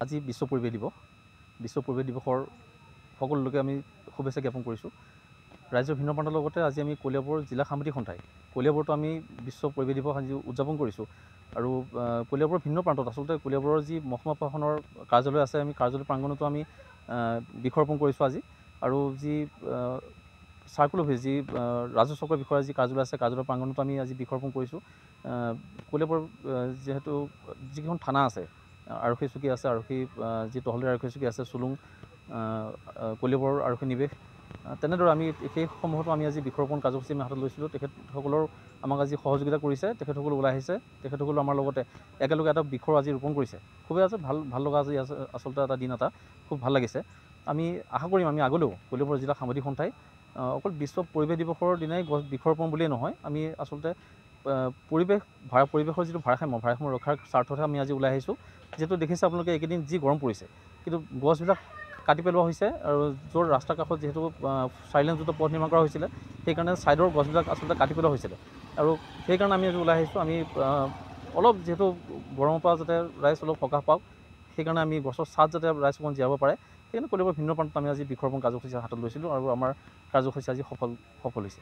আজি বিশ্ব পৰিৱেশ দিৱস। বিশ্ব পৰিৱেশ দিৱসৰ সকলো লোকে আমি শুভেচ্ছা জ্ঞাপন কৰিছোঁ। ৰাজ্যৰ ভিন্ন প্ৰান্তৰ লগতে আজি আমি কলিয়াবৰ জিলা সাংবাদিক সন্থাই কলিয়াবৰতো আমি বিশ্ব পৰিৱেশ দিৱস আজি উদযাপন কৰিছোঁ। আৰু কলিয়াবৰৰ ভিন্ন প্ৰান্তত আচলতে কলিয়াবৰৰ যি মহকুমা প্ৰশাসনৰ কাৰ্যালয় আছে, আমি কাৰ্যালয় প্ৰাংগণতো আমি বৃক্ষৰোপণ কৰিছোঁ আজি। আৰু যি চাৰ্কুল অফিচ, যি ৰাজহ চক্ৰৰ বিষয়ে যি কাৰ্যালয় আছে, কাৰ্যালয় প্ৰাংগণতো আমি আজি বৃক্ষৰোপণ কৰিছোঁ। কলিয়াবৰ যিহেতু যিকেইখন থানা আছে, আৰক্ষী চকী আছে, যি তহলদাৰ আৰক্ষী চকী আছে, চুলুং, কলিয়াবৰ আৰক্ষী নিৱেশ, তেনেদৰে আমি সেইসমূহতো আমি আজি বৃক্ষৰোপণ কাৰ্যসূচী আমি হাতত লৈছিলোঁ। তেখেতসকলৰ আমাক আজি সহযোগিতা কৰিছে, তেখেতসকল ওলাই আহিছে, তেখেতসকলো আমাৰ লগতে একেলগে এটা বৃক্ষ আজি ৰোপণ কৰিছে। খুবেই আছে ভাল লগা আজি আচলতে এটা দিন, এটা খুব ভাল লাগিছে। আমি আশা কৰিম আমি আগলৈও কলিয়াবৰ জিলা সাংবাদিক সন্থাই অকল বিশ্ব পৰিৱেশ দিৱসৰ দিনাই বৃক্ষৰোপণ বুলিয়েই নহয়, আমি আচলতে পৰিৱেশৰ যিটো ভাৰসাম্য ৰক্ষাৰ স্বাৰ্থতহে আমি আজি ওলাই আহিছোঁ। যিহেতু দেখিছে আপোনালোকে এইকেইদিন যি গৰম পৰিছে, কিন্তু গছবিলাক কাটি পেলোৱা হৈছে। আৰু য'ৰ ৰাস্তাৰ কাষত যিহেতু 4 লেনযুক্ত পথ নিৰ্মাণ কৰা হৈছিলে, সেইকাৰণে ছাইডৰ গছবিলাক আচলতে কাটি পেলোৱা হৈছিলে। আৰু সেইকাৰণে আমি আজি ওলাই আহিছোঁ। আমি অলপ যিহেতু গৰমৰ পৰা যাতে ৰাইজ অলপ সকাহ পাওক, সেইকাৰণে আমি গছৰ ছাঁত যাতে ৰাইজ অকণ জীয়াব পাৰে, সেইকাৰণে কলিয়াবৰ ভিন্ন প্ৰান্তত আমি আজি বৃক্ষৰোপণ কাৰ্যসূচী হাতত লৈছিলোঁ। আৰু আমাৰ কাৰ্যসূচী আজি সফল হৈছে।